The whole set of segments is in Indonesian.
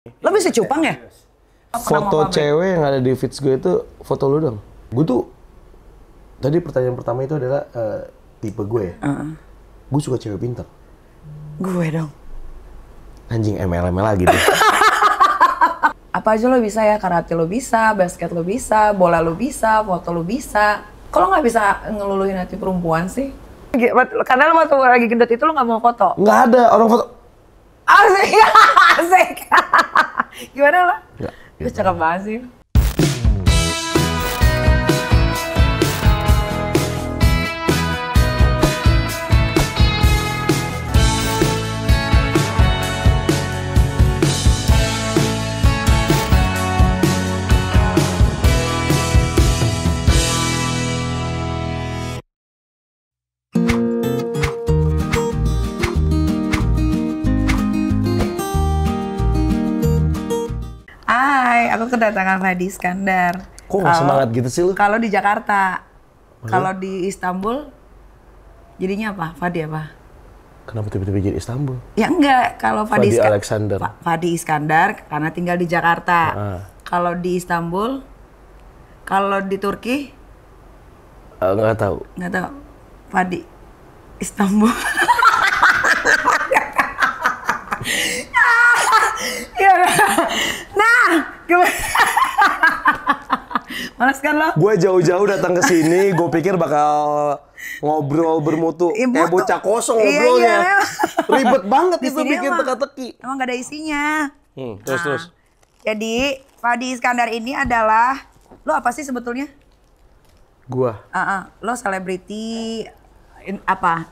Lo bisa cupang ya? Foto cewek yang ada di feeds gue itu foto lu dong. Gue tuh tadi pertanyaan pertama itu adalah tipe gue ya. Gue suka cewek pintar. Gue dong. Anjing ML lagi deh. Apa aja lo bisa ya, karate lo bisa, basket lo bisa, bola lo bisa, foto lo bisa. Kalau nggak bisa ngeluluhin hati perempuan sih? Karena lo waktu lagi gendut itu lo nggak mau foto? Nggak ada orang foto. Asik, asik. Gimana lo? Nggak. Lu cakep banget sih. Hai, aku kedatangan Fadi Iskandar. Kok nggak semangat gitu sih lu? Kalau di Jakarta, kalau di Istanbul, jadinya apa? Fadi apa? Kenapa tiba-tiba jadi Istanbul? Ya enggak, kalau Fadi Alexander. Fadi Iskandar karena tinggal di Jakarta. Kalau di Istanbul, kalau di Turki, Nggak tahu. nggak tahu. Fadi Istanbul. Ya, nah, males kan lo? Gue jauh-jauh datang ke sini, gue pikir bakal ngobrol bermutu. Kayak bocah kosong ngobrolnya. Iya. Ribet banget Di itu sini bikin emang- teka-teki. Emang gak ada isinya. Terus. Jadi, Fadi Iskandar ini adalah, lo apa sih sebetulnya? Gua. Lo selebriti,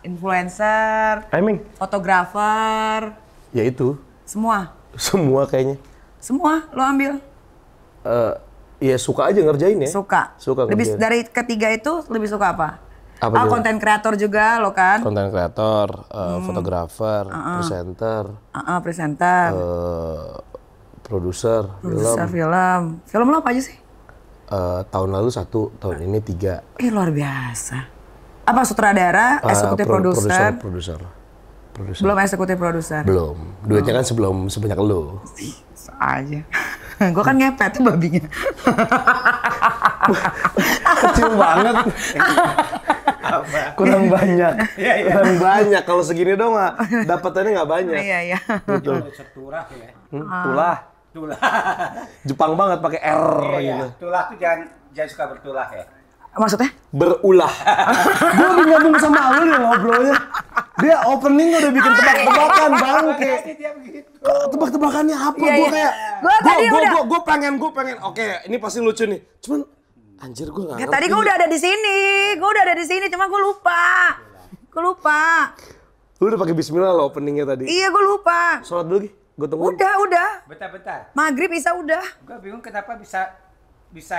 influencer, fotografer, Ya itu. semua. Semua kayaknya. Semua lo ambil. Ya suka aja ngerjain ya. Suka. Lebih ngerjain. dari ketiga itu lebih suka apa? Apa juga? Konten kreator juga lo kan? Konten kreator, fotografer, presenter, Presenter, produser, produser film. Film lo apa aja sih? tahun lalu 1, tahun ini 3. Luar biasa. Apa sutradara, eksekutif produser? Produser. Belum eksekutif produser. Belum. Duitnya kan sebelum sebanyak lo. Bisa aja. Gue kan ngepet tuh babinya. Kecil banget. Kurang banyak. Kurang banyak. Kalau segini dong dapatannya nggak banyak. Iya. Gitu. Tulah ya. Tulah. Jepang banget pakai R gitu. Tulah tuh jangan suka bertulah ya. Maksudnya? Berulah. Gue udah nyambung sama lu nih ngobrolnya. Dia opening udah bikin tebak-tebakan bangke. Dia begitu. Tebak-tebakannya apa? Iya, Gue iya. kayak Gua tadi udah. gue pengen. Oke, ini pasti lucu nih. Cuman anjir gue nggak Ya ngerti. tadi gue udah ada di sini. Cuma gue lupa. Lu udah pakai bismillah lo openingnya tadi. Iya, gue lupa. Sholat dulu Gi. Gue tungguin. Udah. Bentar. Maghrib Isya udah. Gue bingung kenapa bisa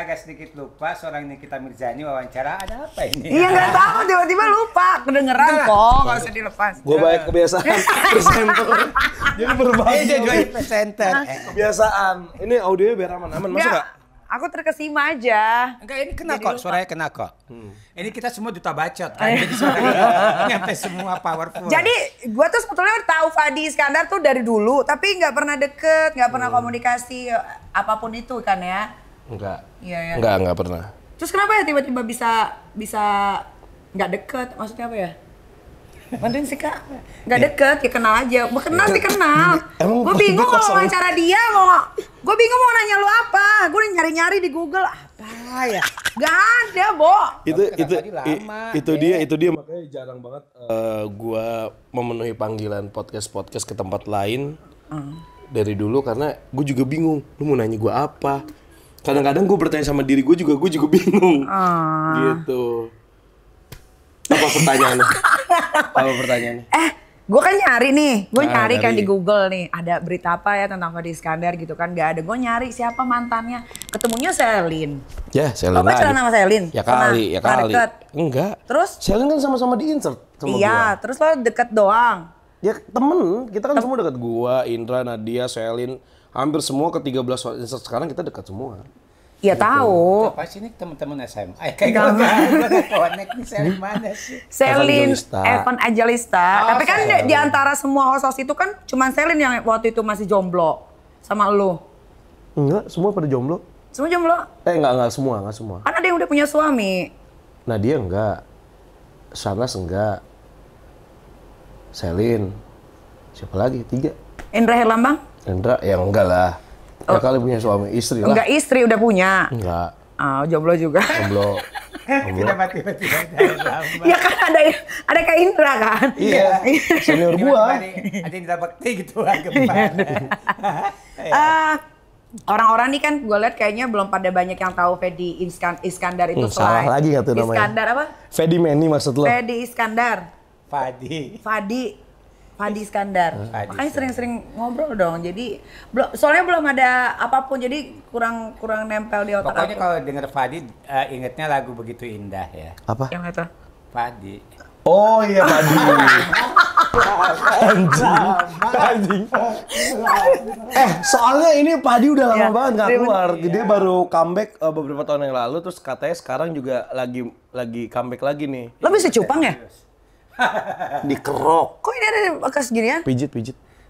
agak sedikit lupa seorang Nikita Mirzani wawancara, ada apa ini? Iya nggak tahu, tiba-tiba lupa. Kedengeran kok, nggak usah dilepas. Gue baik kebiasaan presenter. Jadi berbagi. Dia juga presenter. Kebiasaan. Ini audionya biar aman-aman. Masuk nggak? Aku terkesima aja. Enggak, ini kena Jadi kok, lupa. suaranya kena kok. Ini kita semua duta bacot kan, jadi suaranya nyampe semua powerful. Jadi gue tuh sebetulnya tahu Fadi Iskandar tuh dari dulu, tapi nggak pernah deket, nggak pernah komunikasi apapun itu kan ya. Enggak. Iya. Enggak pernah. Terus kenapa ya tiba-tiba bisa nggak deket? Maksudnya apa ya? Bantuin sih Kak. Nggak deket, ya kenal aja. Mau kenal sih kenal. Emang Gue bingung dia mau kosong. wawancara dia, gue bingung mau nanya lu apa. Gue udah nyari-nyari di Google apa ya? Gak ada, Bo. Itu dia makanya jarang banget gua memenuhi panggilan podcast ke tempat lain dari dulu karena gue juga bingung lu mau nanya gua apa. Kadang-kadang gue bertanya sama diri gue juga bingung gitu. Apa pertanyaannya? Gue kan nyari nih, nyari kan nyari. di Google nih, ada berita apa ya tentang Fadi Iskandar gitu kan, gak ada. Gue nyari siapa mantannya, ketemunya Selin. Ya, Selin Lo pacaran sama Selin? Ya kali. Deket? Enggak. Terus? Selin kan sama-sama di insert sama Iya, gua. terus lo deket doang. Ya temen, kita kan semua dekat. Gua, Indra, Nadia, Selin, hampir semua ke-13 insert sekarang kita dekat semua. Iya tahu. Apa sih ini teman-teman SMA? Kayak gue nggak connect nih saya mana sih? Selin Evangelista. Evan Ajalista. Oh, Tapi kan Selin. di antara semua host itu kan cuma Selin yang waktu itu masih jomblo. sama lu? Enggak, semua pada jomblo. Semua jomblo? Enggak semua. Kan ada yang udah punya suami. Nadia enggak. Shanas enggak. Selin. Siapa lagi? 3. Indra Herlambang? Indra, ya enggak lah. Ya kali punya suami, istri lah. Enggak, istri udah punya. Enggak. Jomblo juga. Jomblo. Kenapa tiba-tiba Ya kan ada kayak Indra kan? Iya. Senior gua. Ada yang bakti gitu gimana? Orang-orang nih kan gue lihat kayaknya belum pada banyak yang tahu Fedi Iskandar itu salah lagi nggak tuh namanya? Iskandar apa? Fedi Manny maksud lo? Fedi Iskandar. Fadi Iskandar. Makanya sering-sering ngobrol dong. Jadi soalnya belum ada apapun, jadi kurang nempel di otak. Pokoknya kalau denger Fadi, ingetnya lagu Begitu Indah ya. Apa? Yang itu. Fadi. Oh iya Fadi. Anjing. Soalnya ini Padi udah lama banget nggak keluar. Dia baru comeback beberapa tahun yang lalu, terus katanya sekarang juga lagi comeback lagi nih. Lo bisa cupang ya? Dikerok. Kok ini ada bekas ginian? Pijit.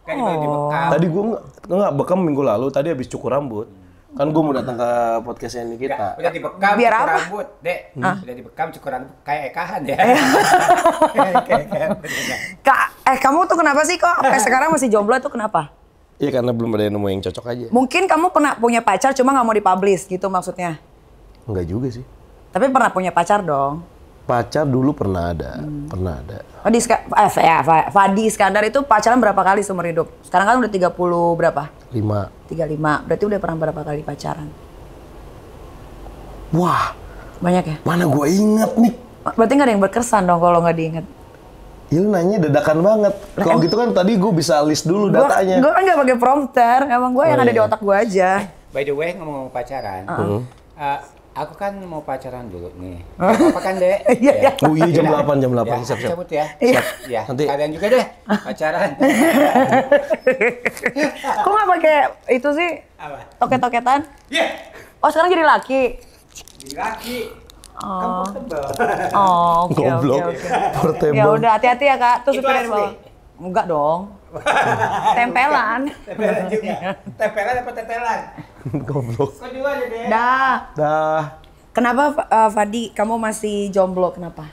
Kan baru dibekam. Tadi gue nggak bekam minggu lalu. Tadi habis cukur rambut. Kan gue mau datang ke podcastnya Nikita. Udah dibekam Biar cukur apa? rambut, Dek. Udah dibekam cukur rambut kayak ekahan ya. Kamu tuh kenapa sih kok sampai sekarang masih jomblo itu kenapa? Iya karena belum ada yang nemu yang cocok aja. Mungkin kamu pernah punya pacar cuma nggak mau dipublish gitu maksudnya. Enggak juga sih. Tapi pernah punya pacar dong. Pacar dulu pernah ada. Fadi Iskandar itu pacaran berapa kali seumur hidup? Sekarang kan udah 30 berapa? 5. 35. Berarti udah pernah berapa kali pacaran? Wah, Banyak ya? mana gue inget nih. Berarti nggak ada yang berkesan dong kalau nggak diinget. Ya lu nanya dadakan banget. Kalau gitu kan tadi gue bisa list dulu datanya. Gue kan nggak pakai prompter. Emang gue yang ada di iya. otak gue aja. By the way, ngomong pacaran. Aku kan mau pacaran dulu nih. Apa kan, Dek? Iya. Oh iya jam 8 Ya, siap. cabut ya. Iya. Ya, Nanti- kalian juga deh pacaran. Kok nggak pakai itu sih? Apa? Toket-toketan? Iya. Oh sekarang jadi laki. Di laki. Comfortable. Oh oke. Goblok. Portable. Ya udah hati-hati ya kak. Tuh Itu supirnya di asli. bawah. Enggak dong. Tempelan. Tempelan juga. Tempelan apa tetelan? Goblok. Kok dua aja, Dek? Dah. Kenapa Fadi kamu masih jomblo? Kenapa?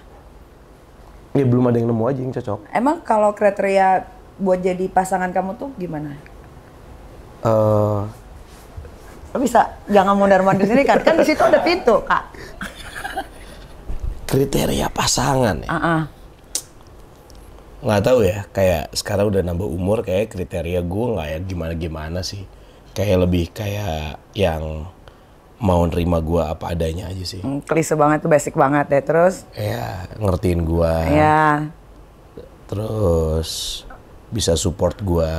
Ya belum ada yang nemu aja yang cocok. Emang kalau kriteria buat jadi pasangan kamu tuh gimana? Lo bisa jangan mondar-mandir sini kan? Kan di situ ada pintu kak. Kriteria pasangan ya. Nggak tahu ya, kayak sekarang udah nambah umur, kayak kriteria gue nggak ya gimana sih. Kayak lebih kayak yang mau nerima gue apa adanya aja sih. Klise banget tuh, basic banget deh. Terus? Ya ngertiin gue. Ya. Terus bisa support gue.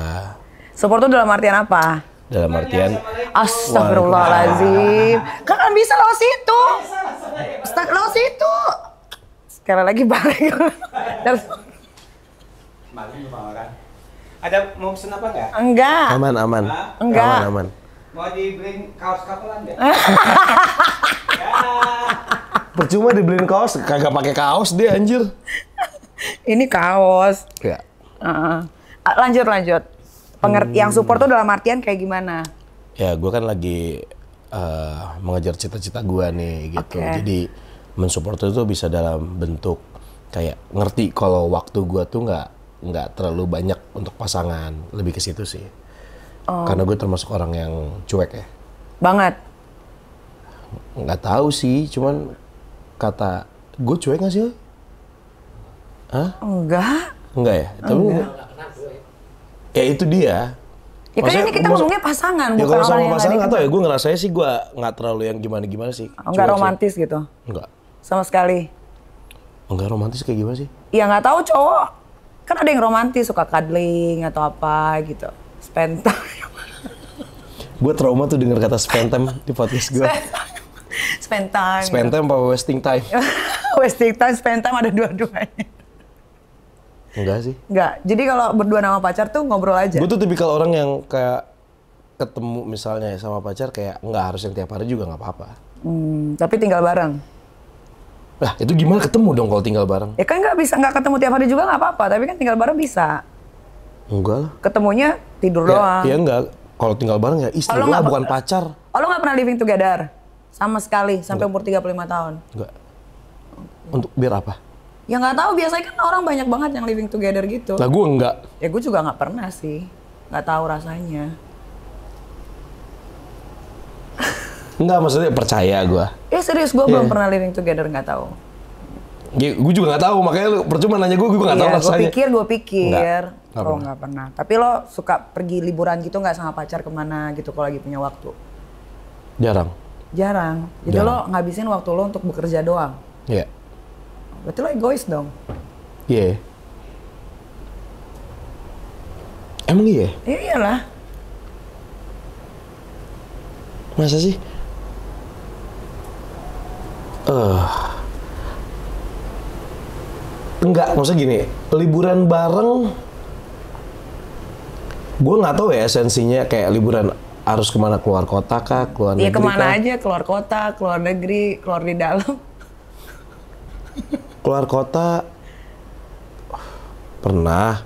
Support tuh dalam artian apa? Dalam artian Astagfirullahaladzim. Kan bisa lo situ. Lo situ. Sekali lagi balik. Terus? Malu sama orang. Ada mau pesen apa enggak? Enggak. aman. Enggak. Aman. Mau dibeliin kaos kapelan enggak? Percuma dibeliin kaos, kagak pakai kaos dia anjir. Ini kaos. Ya. Lanjut. Yang support tuh dalam artian kayak gimana? Ya gue kan lagi mengejar cita-cita gue nih gitu. Oke. Jadi mensupport itu bisa dalam bentuk kayak ngerti kalau waktu gue tuh nggak terlalu banyak untuk pasangan, lebih ke situ sih. Karena gue termasuk orang yang cuek ya. Banget. Nggak tahu sih, cuman kata gue cuek nggak sih? Hah? Enggak ya? Tapi ya itu dia. Ya kan ini kita ngomongnya pasangan, Ya bukan kalau orang sama yang pasangan nggak nggak tahu ya, dikenal. gue ngerasanya sih gue nggak terlalu yang gimana sih. Enggak Cuek sih. romantis gitu? Enggak. Sama sekali? Enggak romantis kayak gimana sih? Ya nggak tahu cowok. Kan ada yang romantis, suka cuddling atau apa gitu. Spend time. Gue trauma tuh denger kata spend time di podcast gue. Spend time. Spend time apa wasting time? Wasting time, spend time ada dua-duanya. Enggak sih. Enggak. Jadi kalau berdua sama pacar tuh ngobrol aja. Gue tuh tipikal orang yang kayak ketemu misalnya sama pacar kayak nggak harus yang tiap hari juga nggak apa-apa. Tapi tinggal bareng. Lah itu gimana ketemu dong kalau tinggal bareng? Ya kan nggak ketemu tiap hari juga nggak apa-apa. Tapi kan tinggal bareng bisa. Enggak lah. Ketemunya tidur doang. Ya enggak. Kalau tinggal bareng ya istri Oh, lo lah, nggak- bukan pacar. Oh, lo nggak pernah living together? Sama sekali, sampai umur 35 tahun? Enggak. Untuk biar apa? Ya nggak tahu, biasanya kan orang banyak banget yang living together gitu. Lah gue enggak. Ya gue juga nggak pernah sih. Nggak tahu rasanya. Enggak, maksudnya percaya gue. Ya serius, gue belum pernah living together, nggak tahu. Ya, gue juga nggak tahu, makanya lu percuma nanya gue nggak tahu Iya, rasanya. gue pikir. Nggak Oh, pernah. nggak pernah. Tapi lo suka pergi liburan gitu nggak sama pacar kemana gitu kalau lagi punya waktu? Jarang. Jarang. Jadi Jarang. lo ngabisin waktu lo untuk bekerja doang. Iya. Berarti lo egois dong. Iya. Emang iya? Iya iyalah. Masa sih? Enggak, maksudnya gini, liburan bareng, gue nggak tahu ya esensinya kayak liburan harus kemana, keluar kota kah, keluar Iya negeri kemana kah? aja, keluar kota, keluar negeri, keluar di dalam. Keluar kota pernah,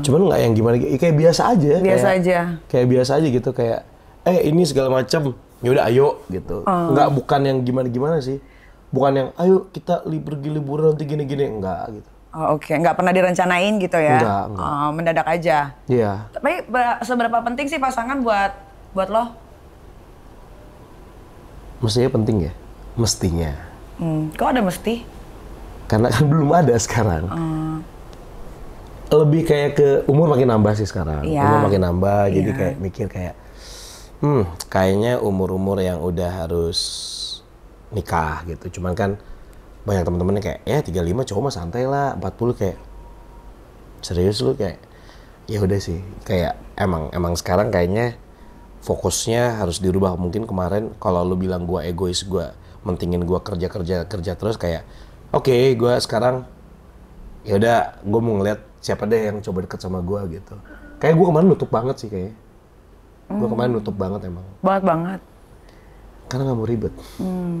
cuman nggak yang gimana, kayak biasa aja. Biasa kayak, aja. Kayak biasa aja gitu, kayak ini segala macam, yaudah ayo gitu. Nggak, bukan yang gimana-gimana sih. Bukan yang ayo kita pergi liburan nanti gini-gini, enggak gitu. Oh, oke, nggak pernah direncanain gitu ya? Nggak. Oh, mendadak aja. Iya. Tapi seberapa penting sih pasangan buat lo? Mestinya penting ya? Mestinya. Kok ada mesti? Karena kan belum ada sekarang. Lebih kayak ke umur makin nambah sih sekarang. Iya. Umur makin nambah, jadi Iya. kayak mikir kayak, kayaknya umur-umur yang udah harus nikah gitu. Cuman kan banyak teman-temannya kayak, 35 cowok mah santai lah, 40 kayak, serius lu kayak, ya udah sih. Kayak emang sekarang kayaknya fokusnya harus dirubah. Mungkin kemarin kalau lu bilang gua egois, gua mentingin gua kerja terus kayak, oke, gua sekarang ya udah gua mau ngeliat siapa deh yang coba deket sama gua gitu. Kayak gua kemarin nutup banget sih kayaknya. Gua kemarin nutup banget emang. Banget. Karena nggak mau ribet.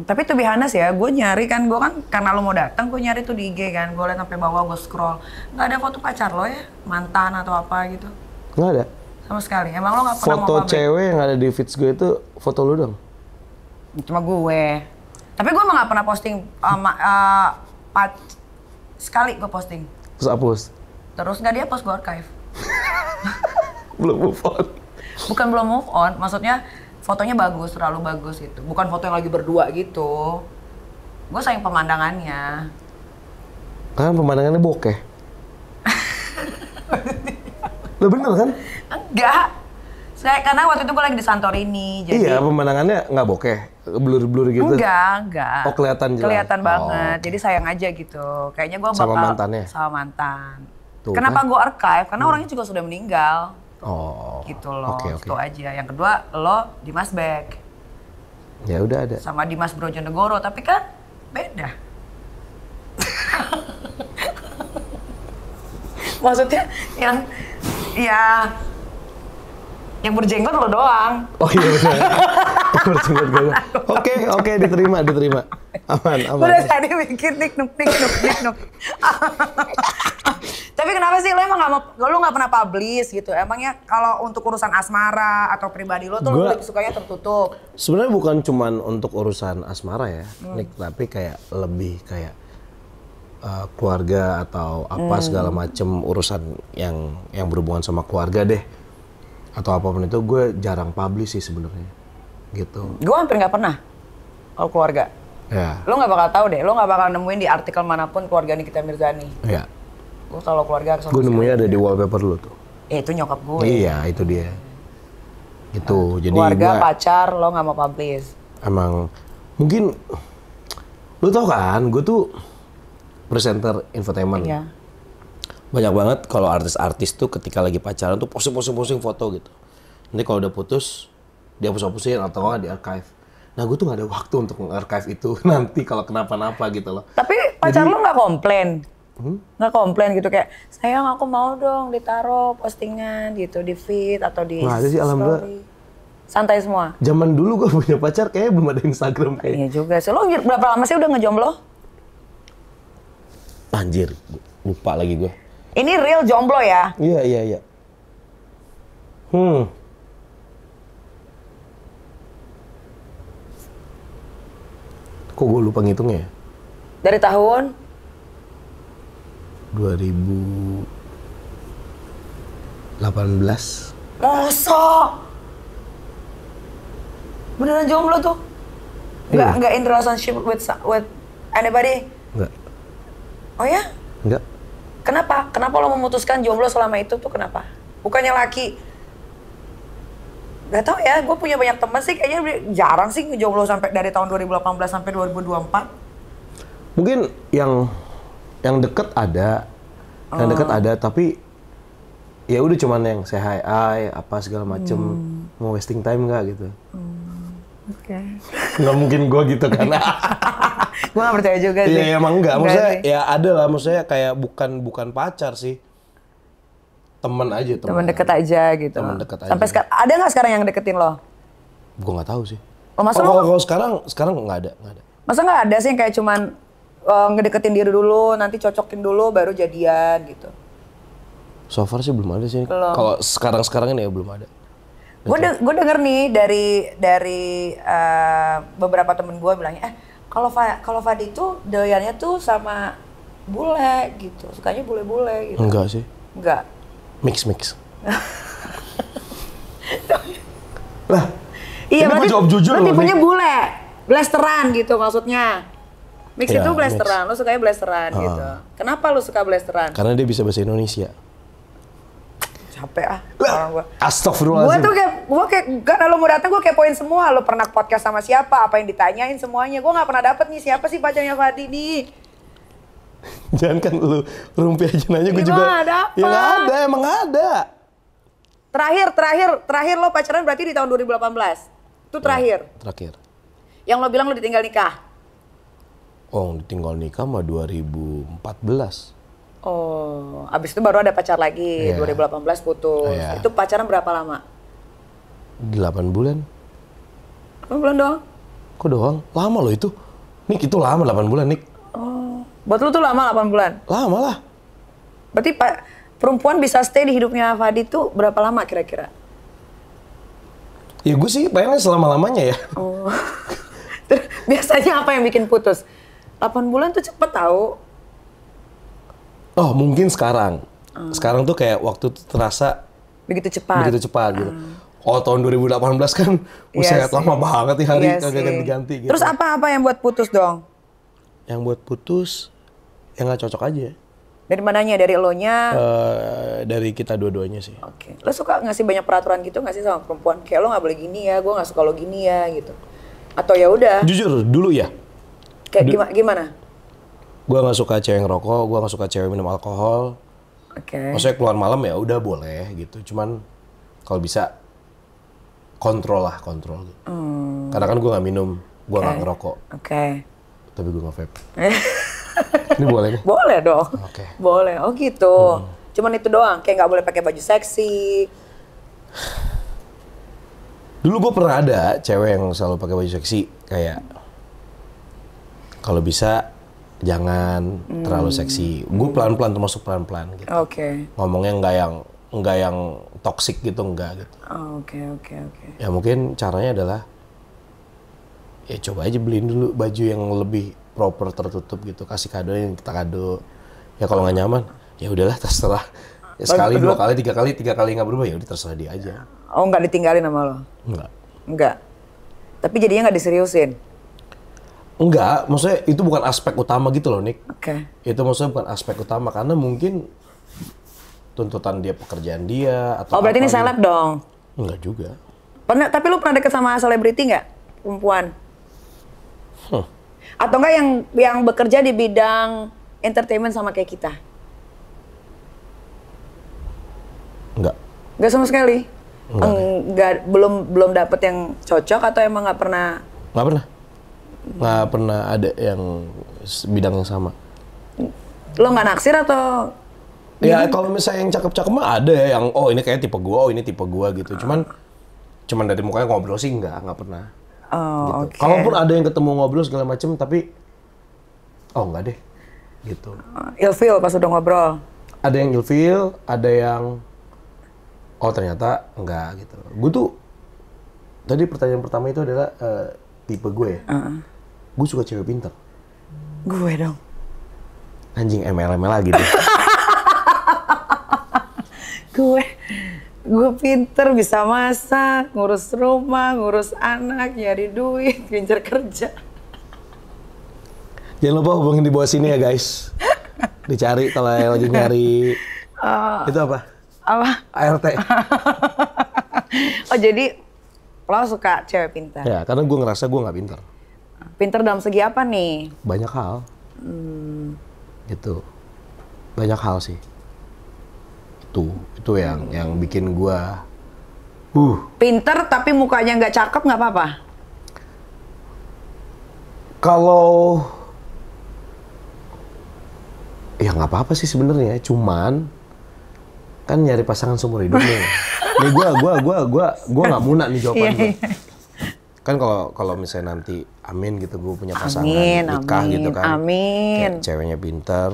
Tapi tuh bihanas ya, gue nyari kan, gue kan karena lo mau datang, gue nyari tuh di IG kan, gue liat sampai bawah, gue scroll, nggak ada foto pacar lo ya, mantan atau apa gitu, Nggak ada. sama sekali. Emang lo nggak pernah mau Foto public? cewek yang ada di feeds gue itu foto lu dong. Cuma gue. Tapi gue emang nggak pernah posting, sekali gue posting, Terus hapus. terus nggak dia post, gue archive. Belum move on. Bukan belum move on, maksudnya fotonya bagus, terlalu bagus gitu. Bukan foto yang lagi berdua gitu. Gue sayang pemandangannya. Kan pemandangannya bokeh. Lah bener kan? Enggak. Karena waktu itu gue lagi di Santorini, jadi... Iya, pemandangannya nggak bokeh. Blur-blur gitu. Enggak. Oh, kelihatan jelas. Kelihatan Oh, banget. oke. Jadi sayang aja gitu. Kayaknya gue bakal... Sama mantannya? Sama mantan. Tuh, Kenapa kan? gue archive? Karena orangnya juga sudah meninggal. Oh. Gitu loh. Oke. Itu aja. Yang kedua, lo Dimas Beck. Ya udah ada. Sama Dimas Brojonegoro. Tapi kan beda. Maksudnya yang... yang berjenggot lo doang. Oh iya benar. Berjenggot gue. Oke, diterima. Aman. Udah tadi mikir nik nuk. Tapi kenapa sih lo emang nggak pernah publish gitu? Emangnya kalau untuk urusan asmara atau pribadi lo tuh lo lebih sukanya tertutup? Sebenarnya bukan cuman untuk urusan asmara ya, Nick, tapi kayak lebih kayak keluarga atau apa segala macem urusan yang berhubungan sama keluarga deh. Atau apapun itu gue jarang publish sih sebenarnya. Gitu. Gue hampir nggak pernah kalau keluarga. Ya. Lo nggak bakal tahu deh, lo nggak bakal nemuin di artikel manapun keluarga Nikita Mirzani. Ya. Gue kalau keluarga sama Gue sekali nemunya ada di tidak. wallpaper lu tuh. Itu nyokap gue. Iya, itu dia. Itu. Jadi Keluarga, gue pacar, lo nggak mau publish. emang mungkin lu tau kan, gue tuh presenter infotainment. Iya. Banyak banget kalau artis-artis tuh ketika lagi pacaran tuh posting foto gitu. Nanti kalau udah putus, dia hapus-hapusin atau nggak di archive. Nah gue tuh nggak ada waktu untuk nge-archive itu nanti kalau kenapa-napa gitu loh. Tapi pacar lo nggak komplain? Nggak komplain gitu kayak, sayang aku mau dong ditaruh postingan gitu di feed atau di Nggak ada sih, alhamdulillah. story. Santai semua? Zaman dulu gue punya pacar kayaknya belum ada Instagram kayaknya. Iya juga sih. Lo berapa lama sih udah ngejomblo? Anjir, lupa lagi gue. Ini real jomblo ya? Iya. Kok gue lupa ngitungnya ya? Dari tahun 2018. mosok. Beneran jomblo tuh? Iya. Nggak in relationship with anybody? Enggak. Oh ya? Enggak. Kenapa? Kenapa lo memutuskan jomblo selama itu tuh kenapa? Bukannya laki? Gak tau ya, gue punya banyak teman sih kayaknya jarang sih jomblo sampai dari tahun 2018 sampai 2024. Mungkin yang deket ada, yang deket ada, tapi ya udah cuman yang say hi apa segala macem, mau wasting time nggak gitu. Oke. Nggak mungkin gue gitu kan. Gue gak percaya juga sih. Iya emang enggak, maksudnya sih. ya ada lah, maksudnya kayak bukan pacar sih. Temen aja, Temen deket aja gitu. Temen deket aja. Sampai ada nggak sekarang yang deketin lo? Gue nggak tahu sih. Oh, masa Kalau sekarang nggak ada. Masa nggak ada sih yang kayak cuman ngedeketin diri dulu, nanti cocokin dulu baru jadian gitu? So far sih belum ada sih. Belum. Kalau sekarang ini ya belum ada. Gue denger nih dari beberapa temen gue bilangnya, kalau Fadi tuh doyannya tuh sama bule gitu, sukanya bule-bule gitu. Enggak sih. Enggak. Mix. Lah. Iya, ini gue jawab jujur lo loh. tipenya bule, blasteran gitu maksudnya. Mix Iya, itu blasteran, lo sukanya blasteran gitu. Kenapa lo suka blasteran? Karena dia bisa bahasa Indonesia. Capek orang gue. Astagfirullahaladzim. Gue kayak karena lo mau datang gue kepoin semua. Lo pernah podcast sama siapa? Apa yang ditanyain semuanya? Gue nggak pernah dapet nih siapa sih pacarnya Fadi nih. Jangan kan lu rumpi aja nanya gue juga. Ada apa? Ya nggak ada, emang nggak ada. Terakhir lo pacaran berarti di tahun 2018. Itu terakhir. Terakhir. Yang lo bilang lo ditinggal nikah. Oh, ditinggal nikah mah 2014. Oh, abis itu baru ada pacar lagi. Iya. 2018 putus. Iya. Itu pacaran berapa lama? 8 bulan. 8 bulan doang? Kok doang? Lama loh itu. Nik, itu lama 8 bulan, Nik. Oh, buat lu tuh lama 8 bulan? Lama lah. Berarti perempuan bisa stay di hidupnya Fadi tuh berapa lama kira-kira? Ya gue sih pengennya selama-lamanya ya. Oh. Biasanya apa yang bikin putus? 8 bulan tuh cepet tau. Oh, mungkin sekarang. Sekarang tuh kayak waktu tuh terasa Begitu cepat. gitu. Oh, tahun 2018 kan Iya buset lama banget nih hari Iya kagak sih. ganti-ganti gitu. Terus apa yang buat putus dong? Yang buat putus yang nggak cocok aja. Dari mananya? Dari elonya? Dari kita dua-duanya sih. Oke. Lo suka ngasih banyak peraturan gitu nggak sih sama perempuan? Kayak lo nggak boleh gini ya, gue nggak suka lo gini ya gitu. Atau ya udah? Jujur dulu ya. Kayak gimana? Gue nggak suka cewek ngerokok, gue nggak suka cewek minum alkohol. Oke. Maksudnya keluar malam ya udah boleh gitu. Cuman kalau bisa kontrol gitu. Karena kan gue nggak minum, gue nggak ngerokok, Oke. tapi gue nge vape. Ini boleh nih? Boleh dong. Oke. Boleh. Oh gitu. Cuman itu doang. Kayak nggak boleh pakai baju seksi. Dulu gue pernah ada cewek yang selalu pakai baju seksi, kayak kalau bisa jangan terlalu seksi. Gue pelan-pelan, termasuk pelan-pelan gitu. Oke. Ngomongnya nggak yang toxic gitu, enggak gitu. Oh, oke. Ya mungkin caranya adalah ya coba aja beliin dulu baju yang lebih proper, tertutup gitu, kasih kado yang kita kado. Ya kalau nggak nyaman, ya udahlah terserah. Ya sekali, dua kali, tiga kali nggak berubah ya udah terserah dia aja. Oh nggak ditinggalin sama lo? Enggak. Tapi jadinya nggak diseriusin? Enggak, maksudnya itu bukan aspek utama gitu loh, Nick. Oke. Itu maksudnya bukan aspek utama karena mungkin tuntutan dia, pekerjaan dia atau Oh berarti ini gitu. seleb dong? Enggak juga. Tapi lu pernah deket sama selebriti nggak? Perempuan? Atau enggak yang bekerja di bidang entertainment sama kayak kita? Enggak. Nggak sama sekali? Enggak. Belum dapet yang cocok atau emang nggak pernah? Nggak pernah ada yang bidang yang sama. Lo nggak naksir atau? Ya kalau misalnya yang cakep-cakep mah ada ya, yang oh ini kayak tipe gua, oh ini tipe gua gitu. Cuman dari mukanya ngobrol sih nggak pernah. Oh Gitu. oke. Kalaupun ada yang ketemu ngobrol segala macem, tapi enggak deh, gitu. Ilfeel pas udah ngobrol? Ada yang ilfeel, ada yang oh ternyata enggak gitu. Gue tuh tadi pertanyaan pertama itu adalah tipe gue ya. gue suka cewek pintar. Gue dong. Anjing ML lagi deh. gue pinter, bisa masak, ngurus rumah, ngurus anak, nyari duit, pinter kerja. Jangan lupa hubungin di bawah sini ya guys. Dicari kalau lagi nyari itu apa? ART. Oh jadi lo suka cewek pintar? Ya karena gue ngerasa gue nggak pintar. Pintar dalam segi apa nih? Banyak hal. Gitu. Banyak hal sih. Itu yang bikin gue Pintar tapi mukanya nggak cakep nggak apa-apa? Kalau ya nggak apa-apa sih sebenarnya, cuman kan nyari pasangan seumur hidup nih. Nih gue nggak munak nih jawaban gue. Kan kalau misalnya nanti amin gitu gue punya pasangan nikah gitu kan. Amin. Kayak ceweknya pinter,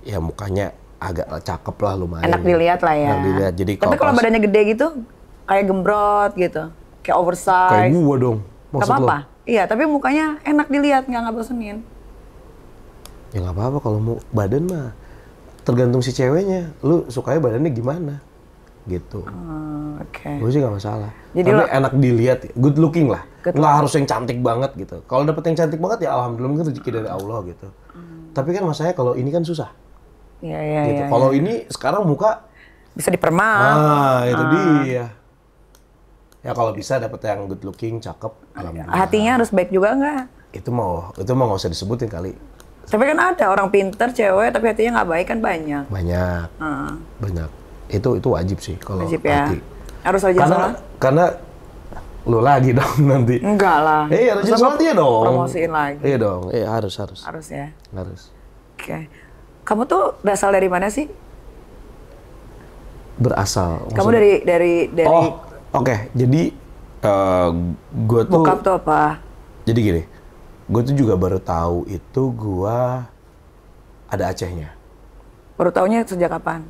ya mukanya agak cakep lah lumayan. Enak dilihat lah ya. Enak dilihat. Jadi tapi kalau badannya gede gitu, kayak gembrot gitu, kayak oversize. Kayak gue dong. Gak apa-apa. Iya, tapi mukanya enak dilihat, nggak bosenin. Ya nggak apa-apa kalau mau badan mah tergantung si ceweknya. Lu sukanya badannya gimana? Gitu. Oke. Gue sih nggak masalah. Jadi tapi enak dilihat, good looking lah. Good Nggak harus yang cantik banget gitu. Kalau dapet yang cantik banget ya alhamdulillah mungkin rezeki dari Allah gitu. Tapi kan masalahnya kalau ini kan susah. Iya. Gitu. Kalau ini sekarang muka bisa dipermak. itu dia. Ya kalau bisa dapet yang good looking, cakep, alhamdulillah. Hatinya harus baik juga nggak? Itu mau nggak usah disebutin kali. Tapi kan ada orang pinter cewek tapi hatinya nggak baik kan banyak. Banyak. Banyak. Itu wajib sih kalau Wajib ya. hati. Harus rajin sholat. Karena lu lagi dong nanti. Enggak lah. Rajin sholat iya dong. Promosiin lagi. Iya dong. Harus. Harus ya. Harus. Oke. Kamu tuh berasal dari mana sih? Berasal. Kamu dari Oh, oke. Jadi gue tuh. bokap tuh apa? Jadi gini, gue tuh juga baru tahu itu gue ada Acehnya. Baru taunya sejak kapan?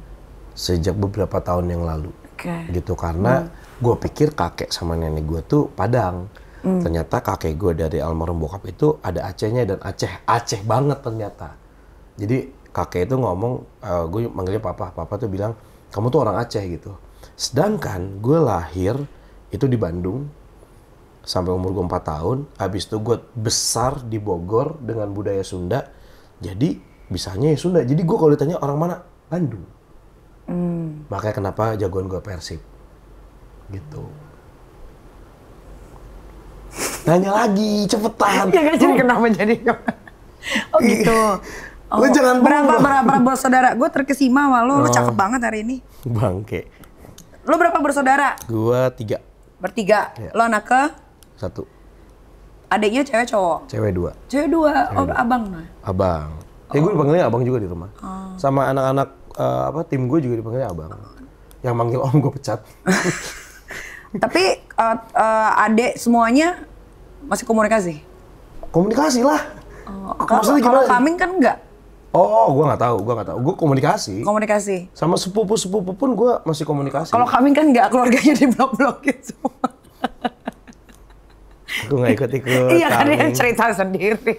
Sejak beberapa tahun yang lalu. Oke. Gitu karena gue pikir kakek sama nenek gue tuh Padang. Ternyata kakek gue dari almarhum bokap itu ada Acehnya dan Aceh banget ternyata. Jadi kakek itu ngomong, gue manggilnya papa tuh bilang, kamu tuh orang Aceh gitu. Sedangkan gue lahir itu di Bandung, sampai umur gue 4 tahun, habis itu gue besar di Bogor dengan budaya Sunda, jadi bisanya ya Sunda. Jadi gue kalau ditanya orang mana, Bandung. Makanya kenapa jagoan gue Persib. Gitu. Nanya lagi, cepetan. Ya kan jadi kenapa jadi? Oh gitu. Lu jangan berapa bersaudara? Gue terkesima sama lu cakep banget hari ini. Bangke. Lu berapa bersaudara? Gua 3. Bertiga. Ya. Lo anak ke? 1. Adiknya cewek cowok? Cewek 2. Cewek 2. Oh abang nah. Abang. Gue dipanggilnya abang juga di rumah. Sama anak-anak tim gue juga dipanggilnya abang. Yang manggil om gue pecat. Tapi adik semuanya masih komunikasi? Komunikasi lah. Kalau kambing kan enggak? Oh, gue nggak tahu. Gue komunikasi. Komunikasi. Sama sepupu pun gue masih komunikasi. Kalau kambing kan enggak, keluarganya di blok-blokin semua. Gue nggak ikut-ikut. Iya kan dia cerita sendiri.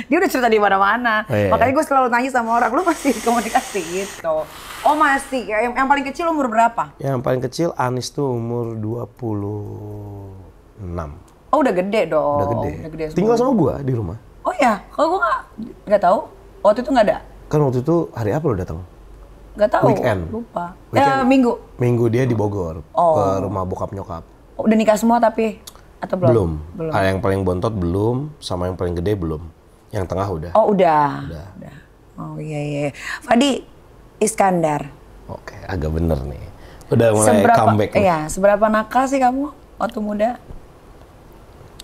Dia udah cerita di mana-mana. Oh, iya. Makanya gue selalu tanya sama orang, lu masih komunikasi gitu? Oh masih. Yang paling kecil umur berapa? Yang paling kecil Anis tuh umur 26. Oh udah gede dong. Udah gede. Semua. Tinggal sama gue di rumah. Oh ya, kalau gue nggak tahu. Waktu itu nggak ada. Kan waktu itu hari apa lo datang? Nggak tahu. Weekend. Lupa. Weekend. Minggu. Minggu dia di Bogor. Ke rumah bokap nyokap. Oh, udah nikah semua tapi atau belum? Belum. Yang paling bontot belum, sama yang paling gede belum. Yang tengah udah. Oh udah. Oh iya. Fadi Iskandar. Oke, agak bener nih. Udah mulai comeback nih. Iya, seberapa nakal sih kamu waktu muda?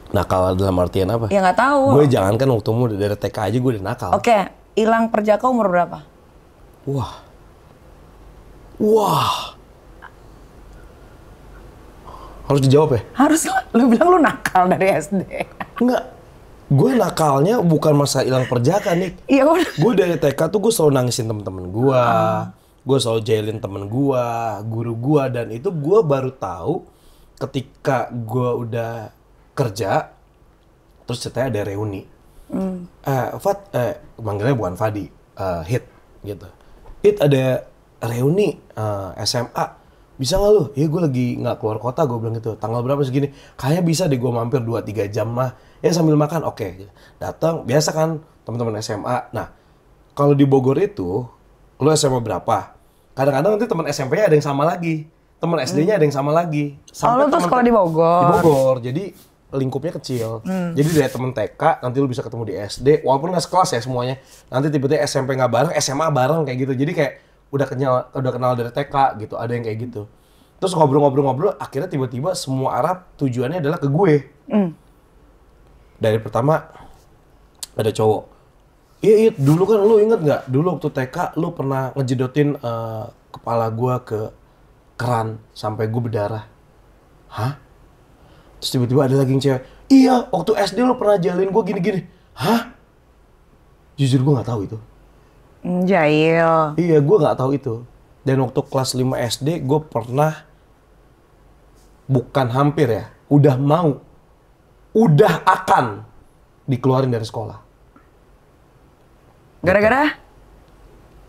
Nakal dalam artian apa? Ya nggak tahu. Gue jangankan waktu muda, dari TK aja gue udah nakal. Oke, hilang perjaka umur berapa? Wah. Harus dijawab ya? Harus lah. Lu bilang lu nakal dari SD. Enggak. Gue nakalnya bukan masa hilang perjaka nih. Iya udah. Gue dari TK tuh gue selalu nangisin temen-temen gue. Gue selalu jailin temen gue, guru gue. Dan itu gue baru tahu ketika gue udah kerja. Terus ceritanya ada reuni. Fat, manggilnya bukan Fadi, Hit gitu. Hit ada reuni SMA, bisa nggak lu? Ya gue lagi nggak keluar kota, gue bilang gitu. Tanggal berapa segini? Kayaknya bisa deh gue mampir 2-3 jam mah. Ya sambil makan, oke. Datang, biasa kan teman-teman SMA. Nah, kalau di Bogor itu, lu SMA berapa? Kadang-kadang nanti teman SMP-nya ada yang sama lagi. Teman SD-nya ada yang sama lagi. Lu tuh sekolah di Bogor? Di Bogor, jadi lingkupnya kecil. Jadi dari temen TK, nanti lu bisa ketemu di SD, walaupun nggak sekelas ya semuanya. Nanti tiba-tiba SMP nggak bareng, SMA bareng kayak gitu. Jadi kayak udah kenal dari TK gitu, ada yang kayak gitu. Terus ngobrol-ngobrol, akhirnya tiba-tiba semua arah tujuannya adalah ke gue. Dari pertama, ada cowok. Iya, dulu kan lu inget nggak? Dulu waktu TK, lu pernah ngejedotin kepala gue ke keran sampai gue berdarah. Hah? Terus tiba-tiba ada lagi yang cewek. Iya, waktu SD lu pernah jalin gue gini-gini. Hah? Jujur gue nggak tahu itu. Jahil. Iya, gue nggak tahu itu. Dan waktu kelas 5 SD, gue pernah, bukan hampir ya, udah akan dikeluarin dari sekolah. Gara-gara?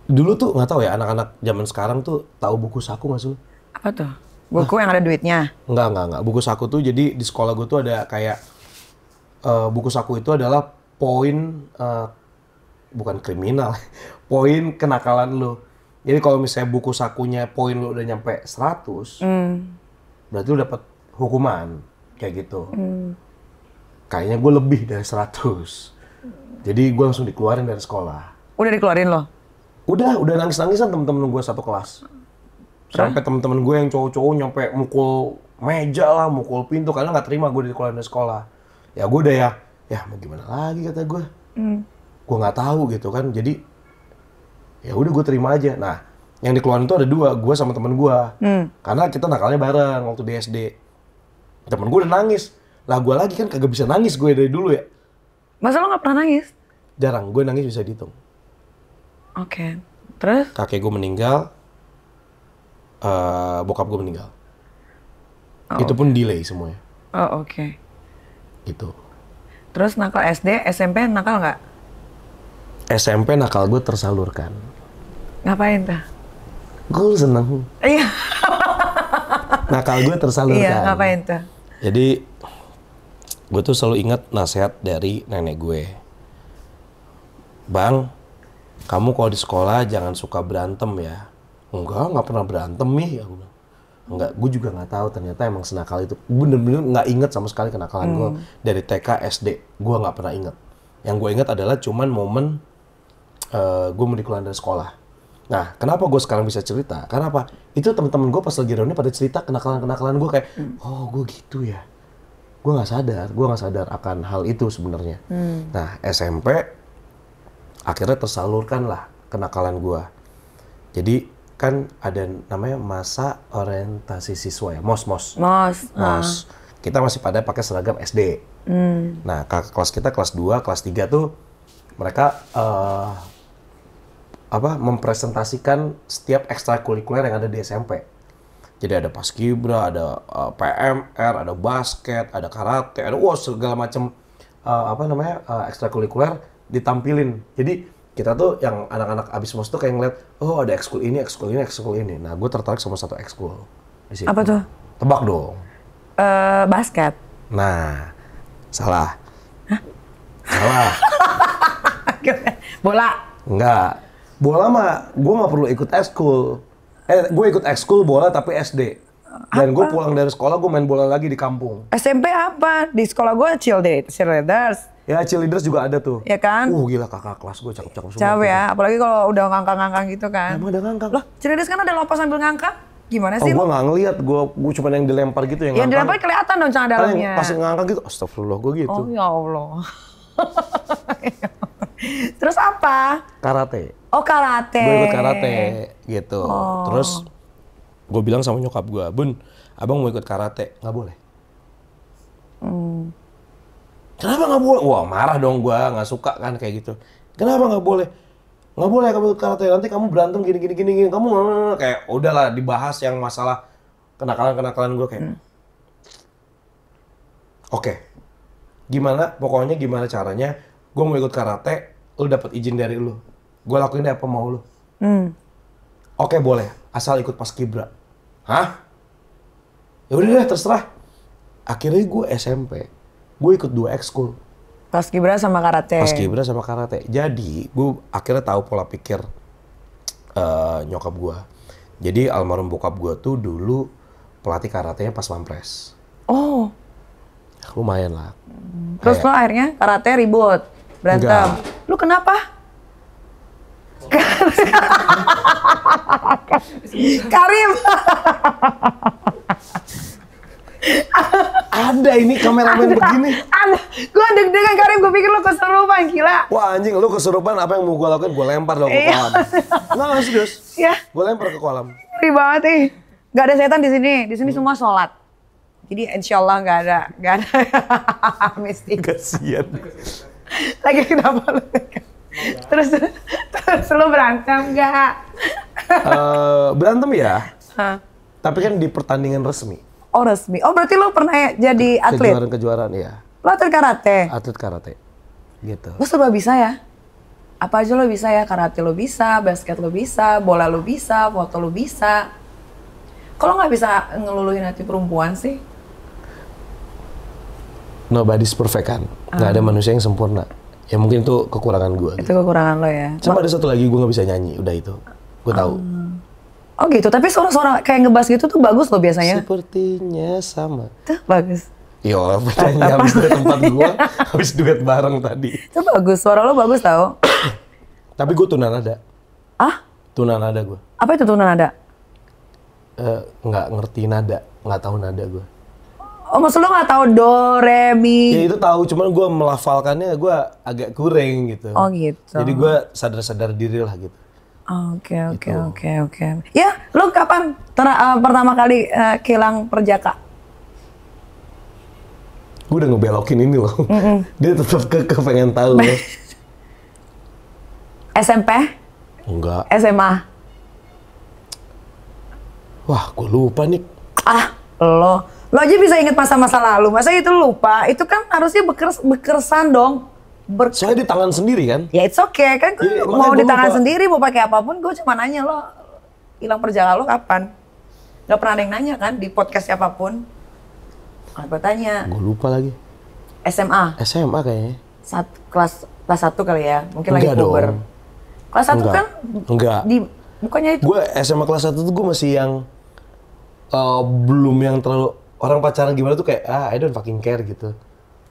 Dulu tuh nggak tahu ya, anak-anak zaman sekarang tuh tahu buku saku nggak sih? Apa tuh? Buku yang ada duitnya? Enggak. Buku saku tuh jadi di sekolah gue tuh ada kayak buku saku itu adalah poin bukan kriminal, poin kenakalan lu. Jadi kalau misalnya buku sakunya poin lu udah nyampe 100, berarti lu dapat hukuman kayak gitu. Kayaknya gue lebih dari 100. Jadi gue langsung dikeluarin dari sekolah. Udah dikeluarin lo? Udah nangis-nangisan temen-temen gue satu kelas. Sampai temen-temen gue yang cowok-cowok nyampe mukul meja lah, mukul pintu karena nggak terima gue dikeluarin dari sekolah. Ya gue udah ya mau gimana lagi kata gue. Gue nggak tahu gitu kan. Jadi ya udah gue terima aja. Nah, yang dikeluarin itu ada 2, gue sama temen gue. Karena kita nakalnya bareng waktu di SD. Temen gue udah nangis. Lah gue lagi kan kagak bisa nangis gue dari dulu ya. Masa lo nggak pernah nangis? Jarang, gue nangis bisa dihitung. Oke. Terus? Kakek gue meninggal, bokap gue meninggal. Itu pun delay semuanya. Oh, oke. Gitu. Terus nakal SD, SMP nakal nggak? SMP nakal gue tersalurkan. Ngapain tuh? Gue seneng. Iya. Nakal gue tersalurkan. Iya, ngapain tuh? Jadi, gue tuh selalu ingat nasihat dari nenek gue. Bang, kamu kalau di sekolah jangan suka berantem ya. Nggak pernah berantem nih. Aku bilang. Enggak, gue juga nggak tahu ternyata emang senakal itu. Bener-bener nggak inget sama sekali kenakalan gue dari TK, SD. Gue nggak pernah inget. Yang gue inget adalah cuman momen gue mau dikeluarin dari sekolah. Nah, kenapa gue sekarang bisa cerita? Karena apa? Itu teman-teman gue pas lagi reuni pada cerita kenakalan gue kayak, oh gue gitu ya. Gue nggak sadar akan hal itu sebenarnya. Nah, SMP akhirnya tersalurkan lah kenakalan gue. Jadi kan ada namanya masa orientasi siswa ya, MOS. Kita masih pada pakai seragam SD. Nah, kelas kita kelas 2, kelas 3 tuh mereka mempresentasikan setiap ekstrakurikuler yang ada di SMP. Jadi ada paskibra, ada PMR, ada basket, ada karate, ada segala macam ekstrakurikuler ditampilin. Jadi kita tuh yang anak-anak abis MOS tuh kayak ngeliat, oh ada ekskul ini. Nah, gue tertarik sama satu ekskul di situ. Apa tuh? Tebak dong. Basket. Nah, salah. Hah? Salah. Bola. Enggak. Bola mah, gue nggak perlu ikut ekskul. Gue ikut ekskul bola tapi SD. Dan gue pulang dari sekolah, gue main bola lagi di kampung. SMP apa? Di sekolah gue cheerleaders. Ya, cheerleaders juga ada tuh. Ya kan? Gila kakak kelas gue cakep-cakep semua. Cakep ya, apalagi kalau udah ngangkang-ngangkang gitu kan. Emang ada ngangkang? Loh, cheerleaders kan ada lompat sambil ngangkang. Gimana sih? Gue nggak ngeliat, gue cuma yang dilempar gitu yang ngangkang. Yang dilempar kelihatan dong celana dalamnya. Pas ngangkang gitu, astagfirullah gue gitu. Oh ya Allah. Terus apa? Karate. Oh, karate. Gue ikut karate gitu. Terus gue bilang sama nyokap gue, Bun, abang mau ikut karate, nggak boleh. Kenapa nggak boleh? Wah marah dong gue, nggak suka kan kayak gitu. Kenapa nggak boleh? Nggak boleh kamu ikut karate, nanti kamu berantem gini. Kamu kayak udahlah dibahas yang masalah kenakalan gue kayak. Oke. Pokoknya gimana caranya gue mau ikut karate, lu dapat izin dari lu. Gue lakuin deh apa mau lu. Oke boleh, asal ikut paskibra. Hah? Ya udah deh terserah. Akhirnya gue SMP, gue ikut 2 ekskul. Paskibra sama karate. Paskibra sama karate. Jadi gue akhirnya tahu pola pikir nyokap gue. Jadi almarhum bokap gue tuh dulu pelatih karatenya pas pampres. Oh. Lumayan lah. Terus lo akhirnya karate ribut, berantem. Enggak. Lu kenapa? Karim. Ada ini kameramen begini. Ada. Gue deg-degan Karim, gue pikir lu keserupan, gila. Wah anjing, lu kesurupan apa yang mau gue lakuin? Gue lempar dong ke kolam. Nggak serius. Iya. Gue lempar ke kolam. Ngeri banget nih. Gak ada setan di sini. Di sini semua sholat. Jadi insya Allah gak ada mistik. Kasian. Lagi kenapa lu? Terus lu berantem gak? Berantem ya. Hah? Tapi kan di pertandingan resmi. Oh resmi. Oh berarti lu pernah jadi atlet? Kejuaraan ya. Lu atlet karate? Atlet karate. Gitu. Lu serba bisa ya? Apa aja lo bisa ya? Karate lo bisa, basket lo bisa, bola lo bisa, foto lo bisa. Kalau nggak bisa ngeluluhin hati perempuan sih? Nobody's perfect kan. Nggak ada manusia yang sempurna. Ya mungkin itu kekurangan gue. Itu kekurangan lo ya? Cuma ada satu lagi gue nggak bisa nyanyi. Udah itu. Gue tahu. Oh gitu, tapi suara-suara kayak ngebas gitu tuh bagus loh biasanya. Sepertinya sama. Tuh bagus. Yo, penyanyi habis dari tempat gue. Habis duet bareng tadi. Itu bagus, suara lo bagus tau. Tapi gue tunanada. Ah? Tunanada gue. Apa itu tunanada? Nggak ngerti nada. Nggak tahu nada gue. Oh maksud lo nggak tahu do, re, mi? Ya itu tahu, cuman gue melafalkannya gue agak kurang gitu. Oh gitu. Jadi gue sadar-sadar diri lah gitu. Oke. Gitu. Ya, lo kapan pertama kali kilang perjaka? Gue udah ngebelokin ini loh. Dia tetap pengen tahu. SMP? Enggak. SMA? Wah, gue lupa nih. Ah, lo aja bisa inget masa-masa lalu. Masa itu lupa? Itu kan harusnya berkesan dong. Soalnya di tangan sendiri kan? Ya it's okay kan, Iya, mau makanya di gua tangan lupa. sendiri, mau pakai apapun, gue cuma nanya lo hilang perjaka lo kapan? Gak pernah ada yang nanya kan di podcast siapapun. Gue tanya. Gue lupa lagi. SMA, SMA kayaknya. kelas 1 kali ya, mungkin lagi Enggak puber. dong. Kelas 1 Enggak. kan? Enggak. Bukannya itu? Gue SMA kelas 1 tuh gue masih yang belum yang terlalu orang pacaran gimana tuh kayak I don't fucking care gitu.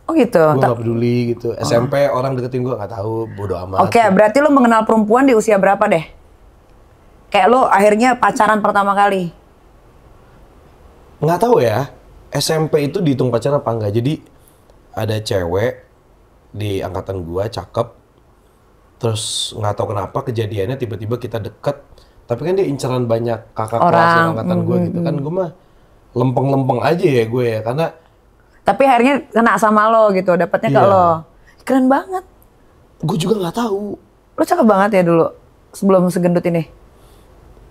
Oh gitu. Gue gak peduli gitu. SMP orang deketin gue gak tahu, bodo amat. Oke, berarti lo mengenal perempuan di usia berapa deh? Kayak lo akhirnya pacaran pertama kali. Nggak tahu ya. SMP itu dihitung pacaran apa enggak. Jadi ada cewek di angkatan gue cakep. Terus nggak tahu kenapa kejadiannya tiba-tiba kita deket. Tapi kan dia inceran banyak kakak kelas yang angkatan gue gitu kan. Gue mah lempeng-lempeng aja ya gue ya. Karena Tapi akhirnya kena sama lo gitu, dapetnya ke Iya. lo. Keren banget. gue juga nggak tahu. Lo cakep banget ya dulu, sebelum segendut ini.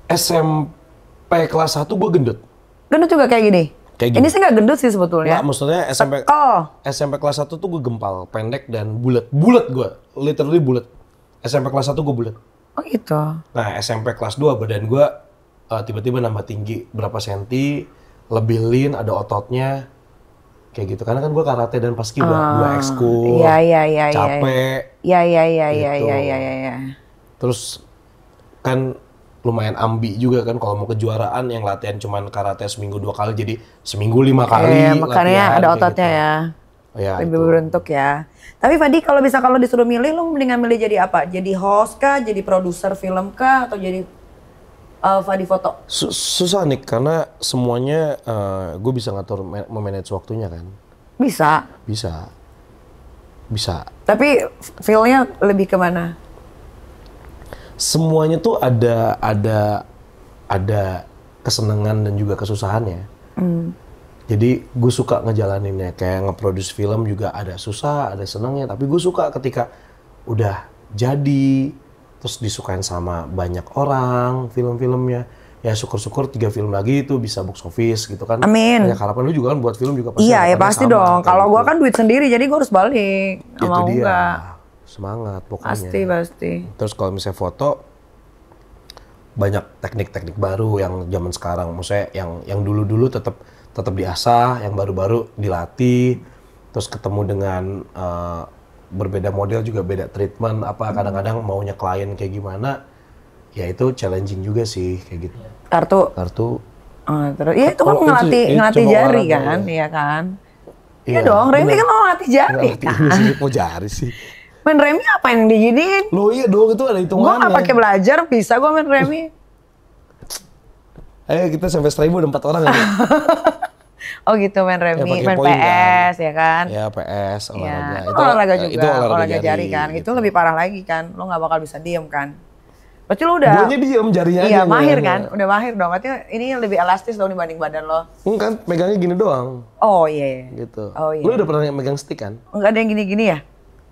SMP kelas 1 gue gendut. Gendut juga kayak gini? Kayak gini. Ini sih nggak gendut sih sebetulnya. Nggak, maksudnya SMP Oh, SMP kelas 1 tuh gue gempal, pendek dan bulat. Bulat gue, literally bulat. SMP kelas 1 gue bulat. oh gitu. Nah SMP kelas 2 badan gue tiba-tiba nambah tinggi berapa senti, lebih lean, ada ototnya. Kayak gitu, karena kan gue karate dan paskibra, 2 ekskul, Iya. capek. Iya. Gitu. Terus kan lumayan ambi juga kan kalau mau kejuaraan yang latihan cuman karate seminggu 2 kali jadi seminggu 5 kali. Iya, makanya latihan, ada kayak ototnya gitu. ya. Ya, Lebih itu. berbentuk ya. Tapi Fadi kalau disuruh milih, lo mendingan milih jadi apa? Jadi host kah? Jadi produser film kah? Atau jadi Fadi foto? Susah nih karena semuanya gue bisa ngatur memanage waktunya kan. Bisa. Bisa. Tapi feel-nya lebih kemana? Semuanya tuh ada kesenangan dan juga kesusahannya. Jadi gue suka ngejalaninnya, kayak nge-produce film juga ada susah, ada senangnya. Tapi gue suka ketika udah jadi, terus disukain sama banyak orang film-filmnya. Ya syukur-syukur 3 film lagi itu bisa box office gitu kan. Amin. Ya harapan lu juga kan buat film juga pasti Iya ya harapannya pasti sama, dong. kayak Kalau gitu. gua kan duit sendiri, jadi gua harus balik. Nggak Itu mau dia. enggak. semangat pokoknya. Pasti. Terus kalau misalnya foto, banyak teknik-teknik baru yang zaman sekarang. Maksudnya yang dulu-dulu tetap diasah, yang baru-baru dilatih. Terus ketemu dengan berbeda model juga beda treatment. Apa kadang-kadang maunya klien kayak gimana? Ya itu challenging juga sih kayak gitu. Kartu. Terus iya itu kan ngelatih jari kan, iya kan? Iya dong, Remy kan mau ngelatih jari kan. Mau jari sih. Main Remy apa yang diginiin? Loh iya dong, itu ada hitungannya. Gua nggak pakai belajar, bisa gua main Remy. Ayo kita sampai 1000 ada 4 orang aja. Oh gitu main Remy, main poin, PS ya kan? Ya PS, olahraga. Ya, itu olahraga juga, itu olahraga jari kan. Itu lebih parah lagi kan, lo nggak bakal bisa diem kan. Berarti lo udah... Guanya diem, jarinya aja. Iya, mahir kan? Udah mahir dong. Berarti ini lebih elastis dong dibanding badan lo. Kan megangnya gini doang. Oh iya. Gitu. Oh iya. Lu udah pernah megang stick kan? Enggak ada yang gini-gini ya?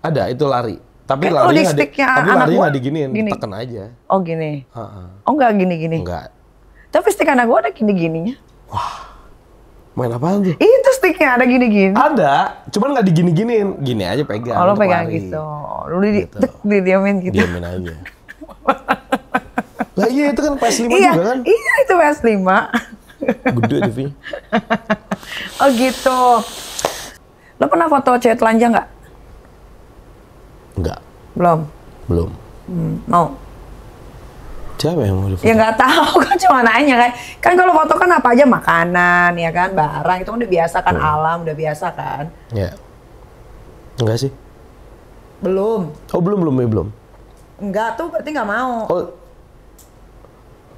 Ada, itu lari. Tapi Kayak larinya anak gua nggak diginiin, gini. tekan aja. Oh gini? Ha-ha. Oh enggak gini-gini? Enggak. Tapi stick anak gua ada gini-gininya. Main apaan tuh? Itu sticknya ada gini-gini. Ada, cuman nggak digini-giniin. Gini aja pegang. Oh lo untuk pegang lari. gitu. Lu didiamin gitu. Diamin aja. Lah iya itu kan PS5 Iya, juga kan? iya itu PS5. Gede TV. Oh gitu. Lo pernah foto cewek telanjang nggak? Enggak, Belum. Mau? siapa yang mau difoto? Ya nggak tahu kan cuma nanya kan. Kan kalau foto kan apa aja makanan ya kan, barang itu kan udah biasa kan, alam udah biasa kan. Ya. Enggak sih. Belum. Oh belum. Enggak tuh berarti nggak mau. Oh.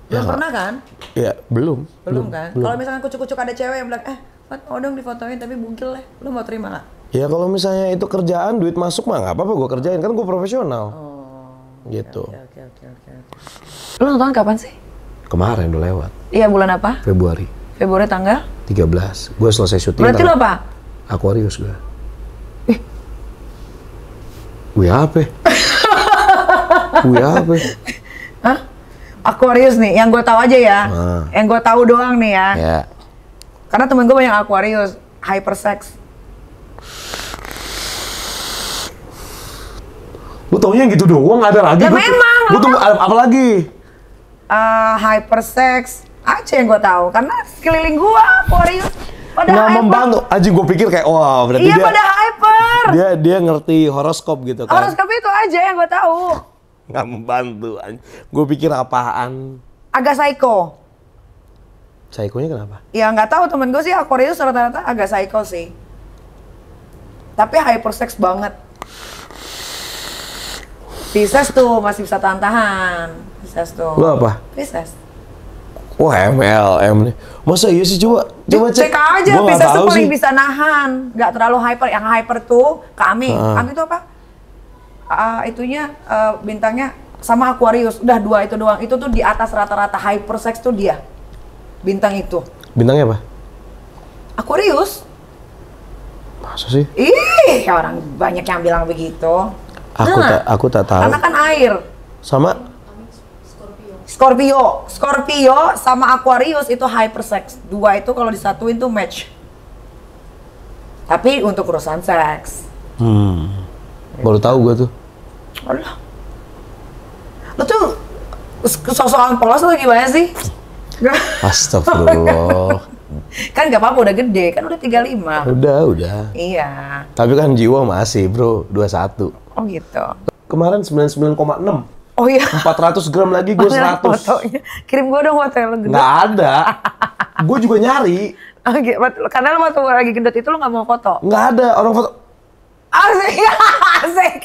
Belum Ya, pernah kan? Ya belum. Belum kan? Kalau misalkan kucuk-kucuk ada cewek yang bilang, Fat, mau dong difotoin tapi bungkil deh. Lo mau terima nggak? Ya kalau misalnya itu kerjaan, duit masuk mah nggak apa-apa gue kerjain, kan gue profesional. Gitu. Oke. Lo nonton kapan sih? Kemarin udah lewat. Iya bulan apa? Februari Februari tanggal? 13. Gue selesai syuting. Berarti lo apa? Aquarius gue. Gue apa? Gue apa? Hah? Aquarius nih, yang gue tahu aja ya. Yang gue tahu doang nih ya. Ya. Karena temen gue banyak Aquarius, hypersex. Gue taunya yang gitu doang, nggak ada lagi. Ya memang. Gue tunggu apa lagi? Hypersex aja yang gue tahu. Karena sekeliling gue Aquarius pada Nggak hyper. membantu. Anjing gue pikir kayak, wah berarti Iya dia pada hyper. dia ngerti horoskop gitu kan. Horoskop itu aja yang gue tahu. Nggak membantu. Gue pikir apaan. Agak psycho. Psycho-nya kenapa? Ya nggak tahu, temen gue sih Aquarius rata-rata agak psycho sih. Tapi hypersex banget. Pisces tuh masih bisa tahan-tahan. Pisces tuh. Lu apa? Pisces. Wah MLM nih. Masa iya sih, coba Cek aja, Gua nggak Pisces tuh tahu paling sih. bisa nahan. Nggak terlalu hyper. Yang hyper tuh kami. Kami tuh apa? Itunya bintangnya sama Aquarius. Udah dua itu doang. Itu tuh di atas rata-rata hypersex tuh dia. Bintang itu. Bintangnya apa? Aquarius. Masa sih? Ih, orang banyak yang bilang begitu. Aku tak tahu. Karena kan air. Sama Scorpio sama Aquarius itu hypersex. Dua itu kalau disatuin tuh match. Tapi untuk urusan seks. baru tahu gue tuh. Alah. Lo tuh sosokan polos atau gimana sih? Astagfirullah. Kan gak apa-apa udah gede, kan udah 35. Udah. Iya. Tapi kan jiwa masih, bro. 21. Oh gitu. Kemarin 99,6. Oh iya. 400 gram lagi gue Mana 100. fotonya? Kirim gue dong foto yang lo gendut. Nggak ada. Gue juga nyari. Oh, gitu. Karena lo waktu lagi gendut itu lo gak mau foto? Nggak ada orang foto. Asik. Asik.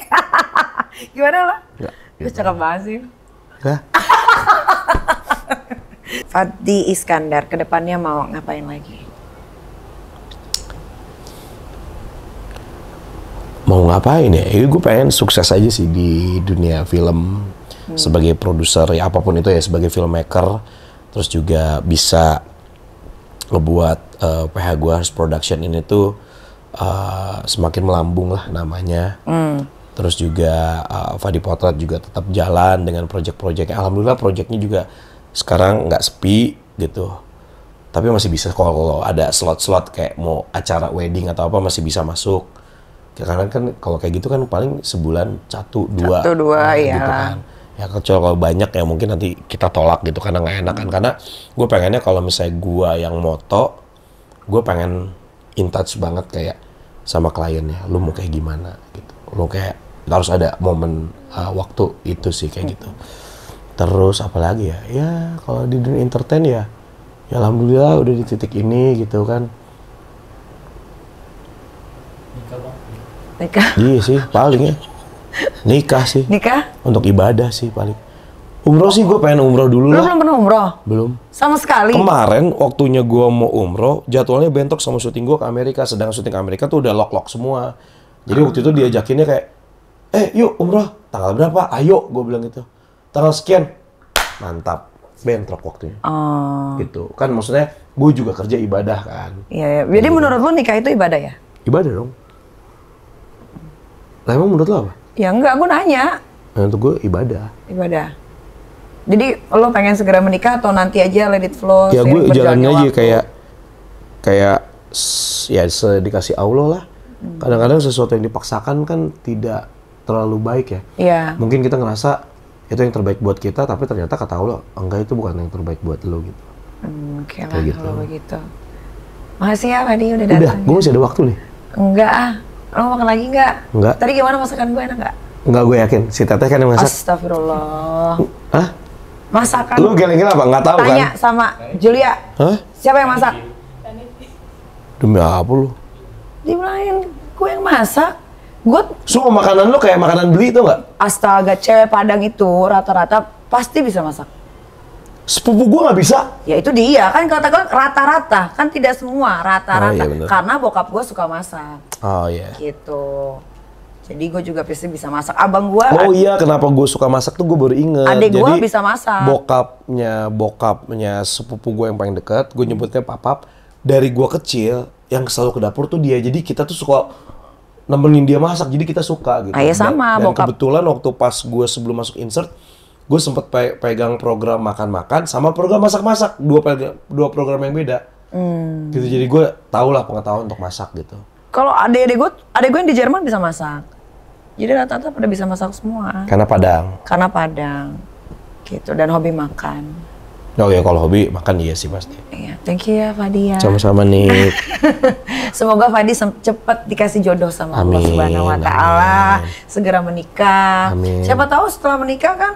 Gimana lo? Nggak. Lu cakep banget sih. Hah? Fadli Iskandar, kedepannya mau ngapain lagi? Mau ngapain ya? Gue pengen sukses aja sih di dunia film sebagai produser ya, apapun itu ya, sebagai filmmaker. Terus juga bisa ngebuat PH gue Harus Production ini tuh semakin melambung lah namanya. Terus juga Fadi Potret juga tetap jalan dengan project-projectnya. Alhamdulillah projectnya juga sekarang nggak sepi gitu. Tapi masih bisa kalau ada slot-slot kayak mau acara wedding atau apa masih bisa masuk. Karena kan kalau kayak gitu kan paling sebulan 1-2 1-2 gitu iya. kan. Ya kecuali kalau banyak ya mungkin nanti kita tolak gitu karena nggak enak kan. Karena gue pengennya kalau misalnya gue yang moto, gue pengen in touch banget kayak sama kliennya. Lu mau kayak gimana gitu. Lu kayak harus ada momen waktu itu sih kayak gitu. Terus apalagi ya? Ya kalau di dunia entertain ya alhamdulillah udah di titik ini gitu kan. Nikah. Iya sih paling ya. Nikah sih. Nikah? Untuk ibadah sih paling. Umroh sih gue pengen umroh dulu Lu lah. belum pernah umroh? Belum. Sama sekali? Kemarin waktunya gue mau umroh, jadwalnya bentrok sama syuting gue ke Amerika. Sedang syuting ke Amerika tuh udah lock-lock semua. Jadi waktu itu diajakinnya kayak, yuk umroh, tanggal berapa? Ayo, gue bilang gitu. Tanggal sekian. Mantap. Bentrok waktunya. Oh. Gitu. Kan maksudnya gue juga kerja ibadah kan. Iya, iya. Jadi menurut lu nikah itu ibadah ya? Ibadah dong. Lah emang menurut lo apa? Ya enggak, gue nanya. Nah, untuk gue ibadah. Ibadah. Jadi lo pengen segera menikah atau nanti aja let it flow? Ya gue seiring jalannya berjalannya aja waktu? kayak ya dikasih Allah lah. Kadang-kadang sesuatu yang dipaksakan kan tidak terlalu baik ya. Iya. Mungkin kita ngerasa itu yang terbaik buat kita, tapi ternyata kata Allah enggak, itu bukan yang terbaik buat lo gitu. Oke lah Kayak gitu. kalau begitu. Makasih ya Fadi udah datang. Udah, gue masih ada waktu nih. Enggak ah. Lo makan lagi enggak? Enggak. Tadi gimana masakan gue enak enggak? Enggak, gue yakin. Si Teteh kan yang masak. Astagfirullah. Hah? Masakan. Lu geleng-geleng apa? Enggak tahu Tanya kan? sama Julia. Hah? Siapa yang masak? Demi apa lu? Dibilangin gue yang masak. Gue Semua makanan lu kayak makanan beli itu enggak? astaga, cewek Padang itu rata-rata pasti bisa masak. Sepupu gue nggak bisa. Ya itu dia, kan kata gue rata-rata, kan tidak semua, rata-rata. Oh, iya bener. Karena bokap gue suka masak, Oh iya. gitu. Jadi gue juga pasti bisa masak. Abang gue, Oh iya, kenapa gue suka masak tuh gue baru inget. adik gue Jadi, bisa masak. bokapnya sepupu gue yang paling dekat, gue nyebutnya papap. Dari gue kecil, yang selalu ke dapur tuh dia. Jadi kita tuh suka nemenin dia masak, jadi kita suka gitu. Ah, iya sama, dan bokap. kebetulan waktu pas gue sebelum masuk insert, gue sempet pegang program makan-makan sama program masak-masak, dua program yang beda. Gitu, jadi gue tau lah pengetahuan untuk masak gitu. Kalau adik gue yang di Jerman bisa masak. Jadi rata-rata pada bisa masak semua. Karena Padang. Karena Padang, gitu. Dan hobi makan. Oh ya, kalau hobi makan iya sih pasti. Iya, thank you ya Fadi ya. Sama-sama nih. Semoga Fadi cepat dikasih jodoh sama Allah Amin, Subhanahu wa taala, amin. segera menikah. Amin. Siapa tahu setelah menikah kan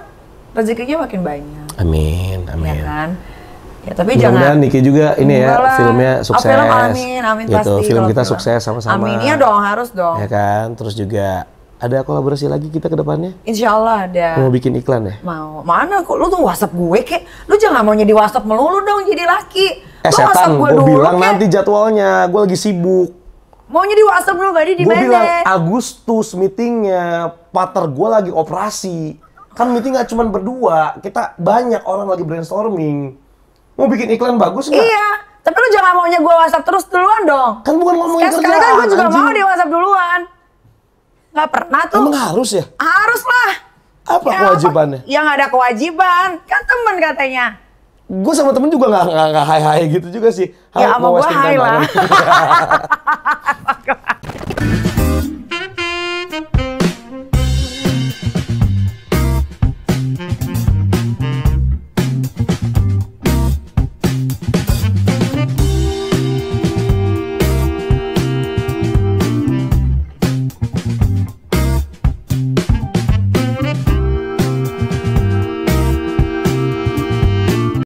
rezekinya makin banyak. Amin, amin. Ya kan? Ya tapi Mudah-mudahan jangan Niki juga ini ya Enggak lah. filmnya Oh, sukses. film amin gitu. pasti. Film kalau kita sukses sama-sama. Amin, iya dong, harus dong. Ya kan, terus juga ada kolaborasi lagi kita ke depannya. Insya Allah ada. Mau bikin iklan ya? Mau. Mana kok lu tuh WhatsApp gue kek? Lu jangan maunya di WhatsApp melulu dong jadi laki. Lu Setan, gue bilang kek. nanti jadwalnya, gue lagi sibuk. Maunya di WhatsApp dulu, gak di Gue bilang mana? Agustus meetingnya, partner gue lagi operasi. Kan meeting gak cuma berdua, kita banyak orang lagi brainstorming. Mau bikin iklan bagus nggak? Iya. Tapi lu jangan maunya gue WhatsApp terus duluan dong. Kan bukan ngomongin Sekali kan kerjaan, gue juga anjing. mau di WhatsApp duluan. Gak pernah tuh. Emang harus ya? Harus lah. Apa kewajibannya? Ya nggak ada kewajiban. Kan temen katanya. Gue sama temen juga nggak hai-hai gitu juga sih. Ya sama mau gue wasting hai time lah. bareng.